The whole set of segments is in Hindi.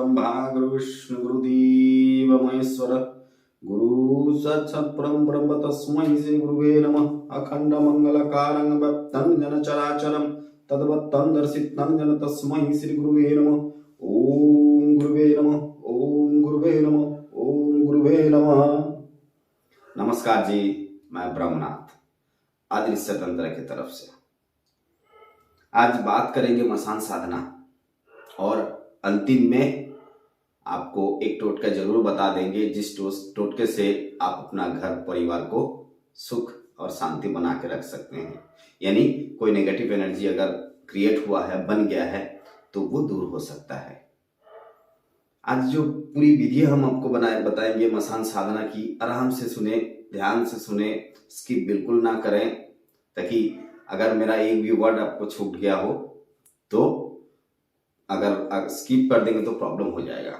गुरुर्ब्रह्मा गुरुविष्णु गुरुदेव महेश्वर गुरु साक्षात् परं ब्रह्म तस्मै श्री गुरुवे नमः। अखंड मंगलकारं व्याप्तं जन चराचरं तद्वत्तं दर्शितं जन तस्मै श्री गुरुवे नमः। ओम गुरुवे नमः, ओम गुरुवे नमः, ओम गुरुवे नमः। नमस्कार जी, मैं ब्रह्मनाथ अदृश्य तंत्र की तरफ से। आज बात करेंगे मसान साधना और अंतिम में आपको एक टोटका जरूर बता देंगे जिस टोटके से आप अपना घर परिवार को सुख और शांति बना के रख सकते हैं। यानी कोई नेगेटिव एनर्जी अगर क्रिएट हुआ है, बन गया है, तो वो दूर हो सकता है। आज जो पूरी विधि हम आपको बताएंगे मसान साधना की, आराम से सुने, ध्यान से सुने, स्किप बिल्कुल ना करें, ताकि अगर मेरा एक भी वर्ड आपको छूट गया हो तो अगर स्किप कर देंगे तो प्रॉब्लम हो जाएगा,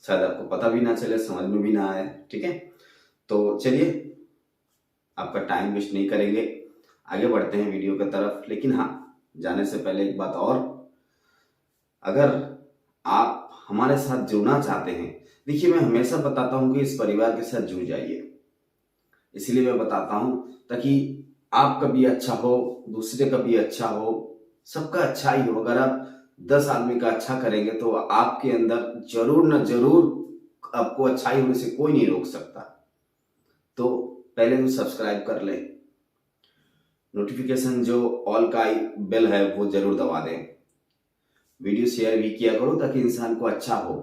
शायद आपको पता भी ना चले, समझ में भी ना आए। ठीक है, तो चलिए आपका टाइम वेस्ट नहीं करेंगे, आगे बढ़ते हैं वीडियो की तरफ। लेकिन हाँ, जाने से पहले एक बात और, अगर आप हमारे साथ जुड़ना चाहते हैं, देखिए मैं हमेशा बताता हूं कि इस परिवार के साथ जुड़ जाइए, इसलिए मैं बताता हूं ताकि आपका भी अच्छा हो, दूसरे का भी अच्छा हो, सबका अच्छा ही हो। अगर आप 10 आदमी का अच्छा करेंगे तो आपके अंदर जरूर न जरूर आपको अच्छाई होने से कोई नहीं रोक सकता। तो पहले तो सब्सक्राइब कर ले, नोटिफिकेशन जो ऑल का बेल है वो जरूर दबा दें, वीडियो शेयर भी किया करो ताकि इंसान को अच्छा हो।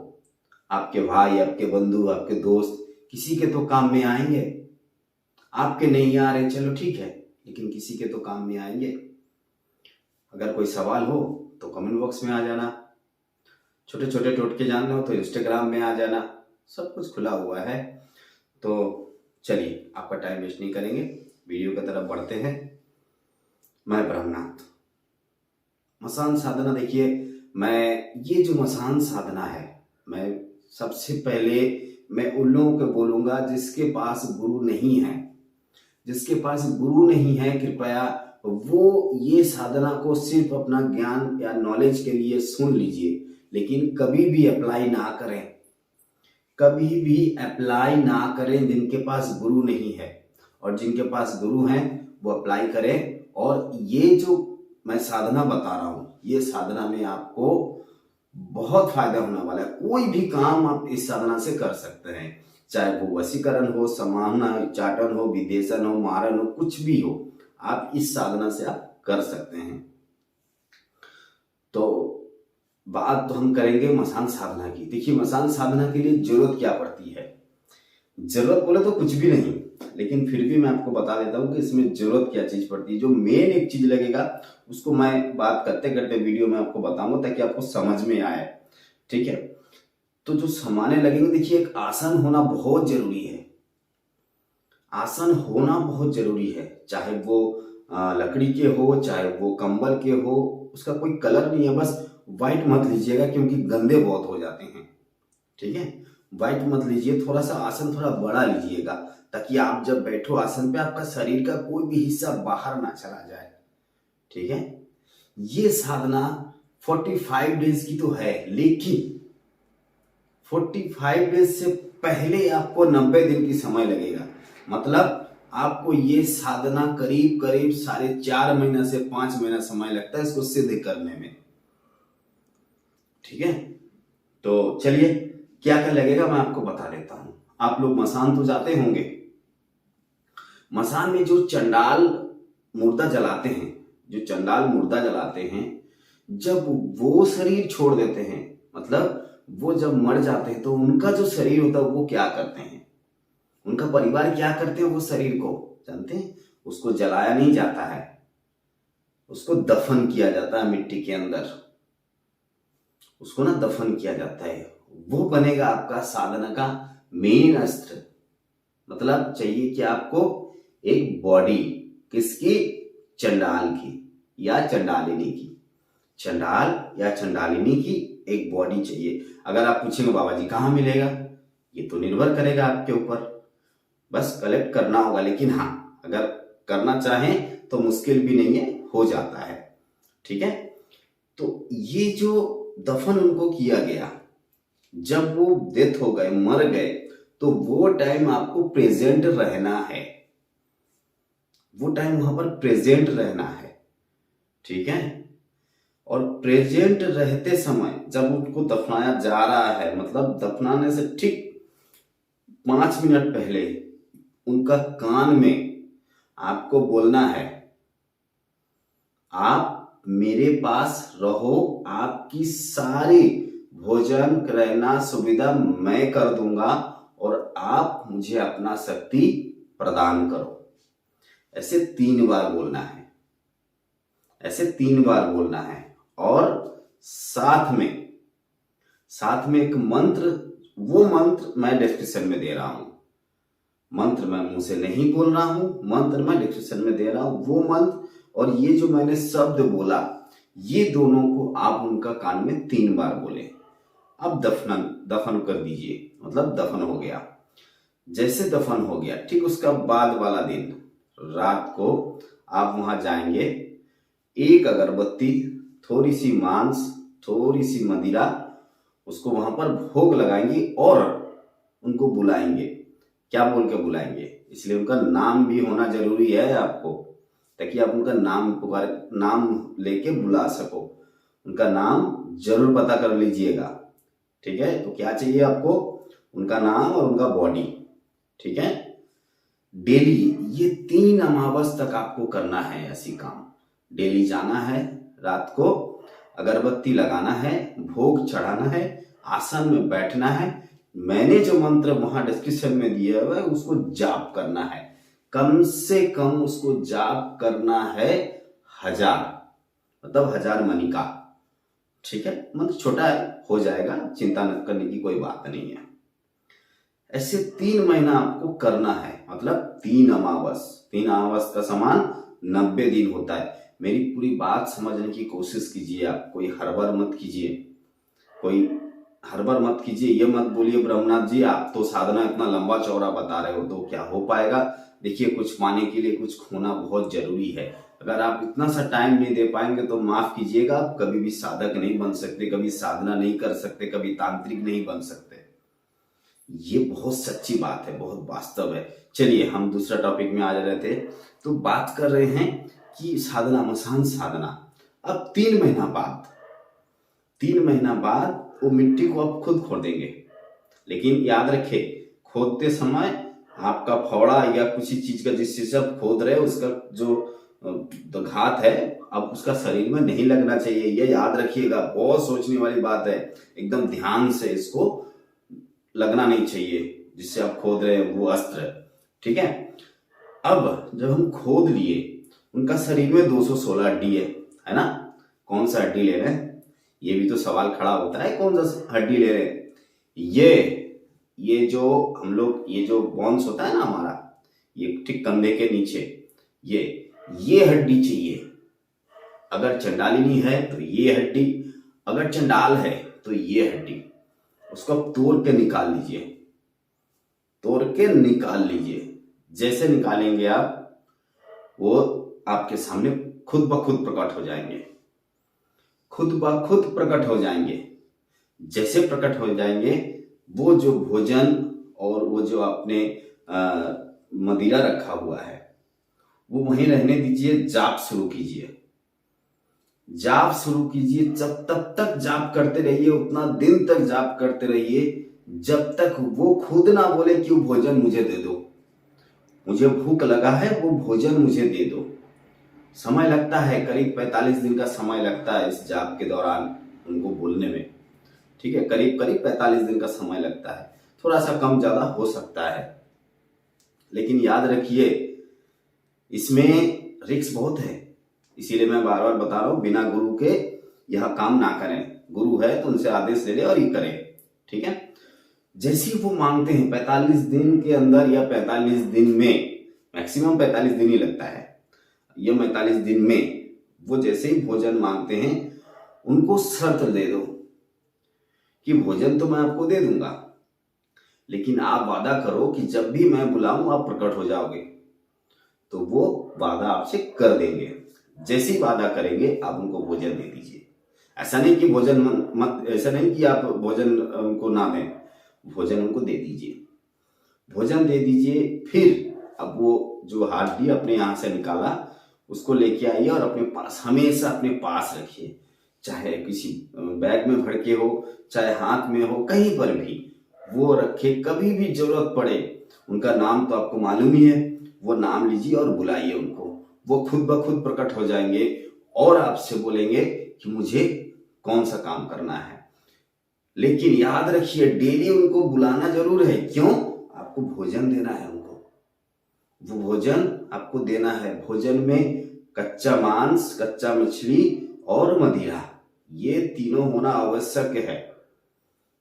आपके भाई, आपके बंधु, आपके दोस्त किसी के तो काम में आएंगे। आपके नहीं आ रहे, चलो ठीक है, लेकिन किसी के तो काम में आएंगे। अगर कोई सवाल हो तो कमेंट बॉक्स में आ जाना, छोटे छोटे टोटके जानने हो तो इंस्टाग्राम में आ जाना, सब कुछ खुला हुआ है। तो चलिए आपका टाइम वेस्ट नहीं करेंगे, वीडियो की तरफ बढ़ते हैं। मैं ब्रह्मनाथ। मसान साधना, देखिए ये जो मसान साधना है, मैं सबसे पहले मैं उन लोगों को बोलूंगा जिसके पास गुरु नहीं है। जिसके पास गुरु नहीं है, कृपया वो ये साधना को सिर्फ अपना ज्ञान या नॉलेज के लिए सुन लीजिए, लेकिन कभी भी अप्लाई ना करें, कभी भी अप्लाई ना करें जिनके पास गुरु नहीं है। और जिनके पास गुरु हैं वो अप्लाई करें। और ये जो मैं साधना बता रहा हूं, ये साधना में आपको बहुत फायदा होने वाला है। कोई भी काम आप इस साधना से कर सकते हैं, चाहे वो वशीकरण हो, समाहना, चाटन हो, विदेशन हो, मारन हो, कुछ भी हो, आप इस साधना से आप कर सकते हैं। तो बात तो हम करेंगे मसान साधना की। देखिए मसान साधना के लिए जरूरत क्या पड़ती है। जरूरत बोले तो कुछ भी नहीं, लेकिन फिर भी मैं आपको बता देता हूँ कि इसमें जरूरत क्या चीज पड़ती है। जो मेन एक चीज लगेगा उसको मैं बात करते करते वीडियो में आपको बताऊंगा ताकि आपको समझ में आए। ठीक है, तो जो सामान्य लगेंगे, देखिए एक आसन होना बहुत जरूरी है। आसन होना बहुत जरूरी है, चाहे वो लकड़ी के हो, चाहे वो कंबल के हो, उसका कोई कलर नहीं है। बस व्हाइट मत लीजिएगा क्योंकि गंदे बहुत हो जाते हैं। ठीक है, व्हाइट मत लीजिए, थोड़ा सा आसन थोड़ा बड़ा लीजिएगा ताकि आप जब बैठो आसन पे आपका शरीर का कोई भी हिस्सा बाहर ना चला जाए। ठीक है, ये साधना 45 डेज की तो है, लेकिन 45 डेज से पहले आपको 90 दिन की समय लगेगा। मतलब आपको ये साधना करीब करीब 4.5 महीना से 5 महीना समय लगता है इसको सिद्ध करने में। ठीक है, तो चलिए क्या क्या लगेगा मैं आपको बता देता हूं। आप लोग मसान तो जाते होंगे। मसान में जो चंडाल मुर्दा जलाते हैं, जो चंडाल मुर्दा जलाते हैं, जब वो शरीर छोड़ देते हैं, मतलब वो जब मर जाते हैं, तो उनका जो शरीर होता है वो क्या करते हैं, उनका परिवार क्या करते हैं, वो शरीर को जानते हैं। उसको जलाया नहीं जाता है, उसको दफन किया जाता है मिट्टी के अंदर, उसको ना दफन किया जाता है। वो बनेगा आपका साधना का मेन अस्त्र। मतलब चाहिए कि आपको एक बॉडी किसकी, चंडाल की या चंडालिनी की, चंडाल या चंडालिनी की एक बॉडी चाहिए। अगर आप पूछेंगे बाबा जी कहाँ मिलेगा, ये तो निर्भर करेगा आपके ऊपर, बस कलेक्ट करना होगा। लेकिन हाँ, अगर करना चाहें तो मुश्किल भी नहीं है, हो जाता है। ठीक है, तो ये जो दफन उनको किया गया, जब वो डेथ हो गए, मर गए, तो वो टाइम आपको प्रेजेंट रहना है, वो टाइम वहां पर प्रेजेंट रहना है, ठीक है। और प्रेजेंट रहते समय जब उनको दफनाया जा रहा है, मतलब दफनाने से ठीक 5 मिनट पहले उनका कान में आपको बोलना है, आप मेरे पास रहो, आपकी सारी भोजन रहना सुविधा मैं कर दूंगा और आप मुझे अपना शक्ति प्रदान करो। ऐसे 3 बार बोलना है, ऐसे 3 बार बोलना है। और साथ में एक मंत्र, वो मंत्र मैं डिस्क्रिप्शन में दे रहा हूं, मंत्र मैं मुंह से नहीं बोल रहा हूं, मंत्र मैं डिस्क्रिप्शन में दे रहा हूं। वो मंत्र और ये जो मैंने शब्द बोला, ये दोनों को आप उनका कान में 3 बार बोले। अब दफन कर दीजिए, मतलब दफन हो गया। जैसे दफन हो गया, ठीक उसका बाद वाला दिन रात को आप वहां जाएंगे, एक अगरबत्ती, थोड़ी सी मांस, थोड़ी सी मदिरा, उसको वहां पर भोग लगाएंगे और उनको बुलाएंगे। क्या बोल के बुलाएंगे? इसलिए उनका नाम भी होना जरूरी है आपको, ताकि आप उनका नाम लेके बुला सको। उनका नाम जरूर पता कर लीजिएगा, ठीक है। तो क्या चाहिए आपको? उनका नाम और उनका बॉडी, ठीक है। डेली ये 3 अमावस तक आपको करना है ऐसी काम। डेली जाना है, रात को अगरबत्ती लगाना है, भोग चढ़ाना है, आसन में बैठना है। मैंने जो मंत्र वहां डिस्क्रिप्शन में दिया हुआ है उसको जाप करना है, कम से कम उसको जाप करना है 1000, मतलब 1000 मनी का, ठीक है। मंत्र छोटा है, हो जाएगा, चिंता न करने की कोई बात नहीं है। ऐसे 3 महीना आपको करना है, मतलब 3 अमावस का समान 90 दिन होता है। मेरी पूरी बात समझने की कोशिश कीजिए आप, कोई हड़बड़ मत कीजिए, ये मत बोलिए ब्रह्मनाथ जी आप तो साधना इतना लंबा चौड़ा बता रहे हो, तो क्या हो पाएगा? देखिए, कुछ पाने के लिए कुछ खोना बहुत जरूरी है। अगर आप इतना सा टाइम नहीं दे पाएंगे तो माफ कीजिएगा, आप कभी भी साधक नहीं बन सकते, कभी साधना नहीं कर सकते, कभी तांत्रिक नहीं बन सकते। ये बहुत सच्ची बात है, बहुत वास्तव है। चलिए हम दूसरा टॉपिक में आ रहे थे, तो बात कर रहे हैं कि साधना, मसान साधना। अब 3 महीना बाद वो मिट्टी को आप खुद खोदेंगे, लेकिन याद रखे, खोदते समय आपका फावड़ा या किसी चीज का जिससे से आप खोद रहे हो उसका जो घात है अब उसका शरीर में नहीं लगना चाहिए। ये याद रखिएगा, बहुत सोचने वाली बात है, एकदम ध्यान से इसको लगना नहीं चाहिए जिससे आप खोद रहे हैं वो अस्त्र, ठीक है। अब जब हम खोद लिए, उनका शरीर में 216 हड्डी है ना। कौन सा हड्डी ले रहे हैं, ये भी तो सवाल खड़ा होता है, कौन सा हड्डी ले रहे हैं? ये जो हम लोग, ये जो बोन्स होता है ना हमारा, ये ठीक कंधे के नीचे, ये हड्डी चाहिए। अगर चंडालिनी है तो ये हड्डी, अगर चंडाल है तो ये हड्डी, उसको तोड़ के निकाल लीजिए। जैसे निकालेंगे आप, वो आपके सामने खुद ब खुद प्रकट हो जाएंगे। जैसे प्रकट हो जाएंगे, वो जो भोजन और वो जो आपने मदिरा रखा हुआ है वो वहीं रहने दीजिए। जाप शुरू कीजिए, तब तक जाप करते रहिए, उतना दिन तक जाप करते रहिए जब तक वो खुद ना बोले कि वो भोजन मुझे दे दो, मुझे भूख लगा है, वो भोजन मुझे दे दो। समय लगता है, करीब 45 दिन का समय लगता है इस जाप के दौरान उनको बोलने में, ठीक है। करीब 45 दिन का समय लगता है, थोड़ा सा कम ज्यादा हो सकता है, लेकिन याद रखिए इसमें रिस्क बहुत है। इसीलिए मैं बार बार बता रहा हूं, बिना गुरु के यह काम ना करें। गुरु है तो उनसे आदेश ले ले और ये करें, ठीक है। जैसे ही वो मांगते हैं 45 दिन के अंदर या 45 दिन में, मैक्सिमम 45 दिन ही लगता है, ये 45 दिन में वो जैसे ही भोजन मांगते हैं, उनको शर्त दे दो कि भोजन तो मैं आपको दे दूंगा, लेकिन आप वादा करो कि जब भी मैं बुलाऊं आप प्रकट हो जाओगे। तो वो वादा आपसे कर देंगे। जैसे ही वादा करेंगे आप उनको भोजन दे दीजिए। ऐसा नहीं कि भोजन मत, ऐसा नहीं कि आप भोजन उनको ना दें, भोजन उनको दे दीजिए, भोजन दे दीजिए। फिर अब वो जो हाड्डी अपने यहाँ से निकाला उसको लेके आइए और अपने पास, हमेशा अपने पास रखिए, चाहे किसी बैग में भर के हो, चाहे हाथ में हो, कहीं पर भी वो रखे। कभी भी जरूरत पड़े, उनका नाम तो आपको मालूम ही है, वो नाम लीजिए और बुलाइए उनको, वो खुद ब खुद प्रकट हो जाएंगे और आपसे बोलेंगे कि मुझे कौन सा काम करना है। लेकिन याद रखिए, डेली उनको बुलाना जरूर है। क्यों? आपको भोजन देना है उनको, वो भोजन आपको देना है। भोजन में कच्चा मांस, कच्चा मछली और मदिरा, ये तीनों होना आवश्यक है।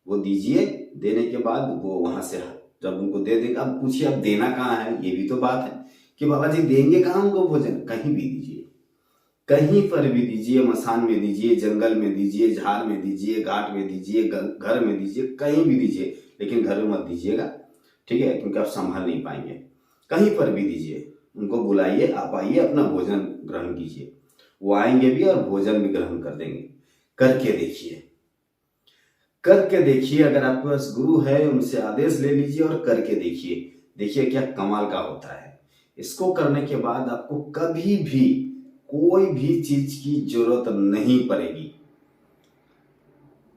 वो दीजिए, देने के बाद वो वहां से जब उनको दे देगा, अब पूछिए अब देना कहाँ है, ये भी तो बात है कि बाबा जी देंगे कहाँ उनको भोजन? कहीं भी दीजिए, कहीं पर भी दीजिए, मसान में दीजिए, जंगल में दीजिए, झाड़ में दीजिए, घाट में दीजिए, घर में दीजिए, कहीं भी दीजिए, लेकिन घर में मत दीजिएगा, ठीक है? क्योंकि आप संभाल नहीं पाएंगे। कहीं पर भी दीजिए, उनको बुलाइए, आप आइए, अपना भोजन ग्रहण कीजिए। वो आएंगे भी और भोजन भी ग्रहण कर देंगे। करके देखिए, करके देखिए। अगर आपके पास गुरु है, उनसे आदेश ले लीजिए और करके देखिए, देखिए क्या कमाल का होता है। इसको करने के बाद आपको कभी भी कोई भी चीज की जरूरत नहीं पड़ेगी।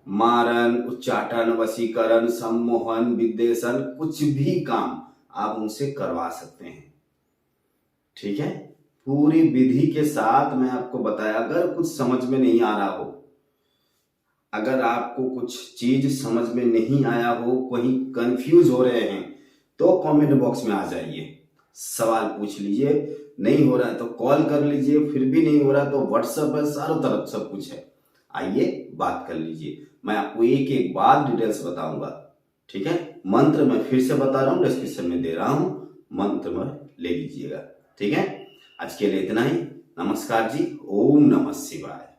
मारन, उच्चाटन, वशीकरण, सम्मोहन, विद्वेषण, कुछ भी काम आप उनसे करवा सकते हैं, ठीक है? पूरी विधि के साथ मैं आपको बताया। अगर कुछ समझ में नहीं आ रहा हो, अगर आपको कुछ चीज समझ में नहीं आया हो, कहीं कंफ्यूज हो रहे हैं, तो कमेंट बॉक्स में आ जाइए, सवाल पूछ लीजिए। नहीं हो रहा है तो कॉल कर लीजिए, फिर भी नहीं हो रहा तो व्हाट्सएप है, चारों तरफ सब कुछ है, आइए बात कर लीजिए। मैं आपको एक एक बात डिटेल्स बताऊंगा, ठीक है? मंत्र मैं फिर से बता रहा हूँ, डिस्क्रिप्शन में दे रहा हूँ, मंत्र में ले लीजिएगा, ठीक है? आज के लिए इतना ही। नमस्कार जी, ओम नमः शिवाय।